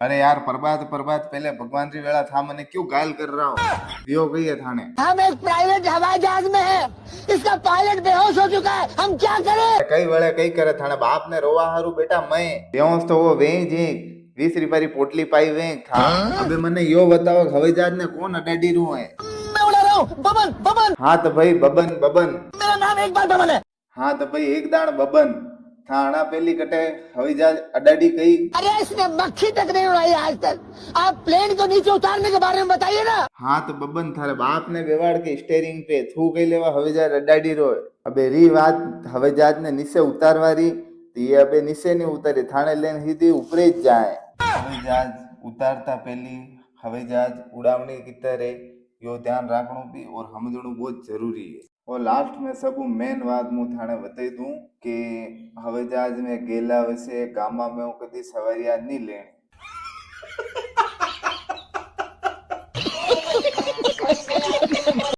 अरे यार प्रभात प्रभात पहले भगवान जी वेला था मैंने क्यों घायल कर रहा हो यो गई है थाने। हम एक प्राइवेट हवाई जहाज में हैं। इसका पायलट बेहोश हो चुका है, हम क्या करें। कई वेले कई करे थाने बाप ने रोवा हारू बेटा मैं बेहोश तो वो वे जी 20 रुपया पोटली पाई वे था। अबे मने यो बताओ हवाई जहाज ने कौन अडाडी रू है। मैं उड़ा रहा हूँ, बबन बबन। हाँ तो भाई बबन बबन। मेरा नाम एक बार बबन है। हाँ तो भाई एक दाण बबन थाना पेली कटे हवाई जहाज अडाडी कही। अरे इसने मक्खी तक नहीं उड़ाई आज तक। आप प्लेन को नीचे उतारने के बारे में बताइए ना। हाँ तो बबन थारे बाप ने बेवाड़ के स्टेरिंग पे थू गई लेवा हवाई जहाज अडाडी रो। अबे री बात हवाई जहाज ने नीचे उतारवारी तो ये अबे नीचे नहीं उतारी थाने लेने सीधी ऊपरे ज जाए। हवाई जहाज उतारता पहली हवाई जहाज उड़ावनी की तरह यो ध्यान रखना भी और समझना बहुत जरूरी है। और लास्ट में सब मेन बात मु थाने बताई दूं कि हवाई जहाज में गेला वैसे गामा में कदी सवारियां नहीं लेनी।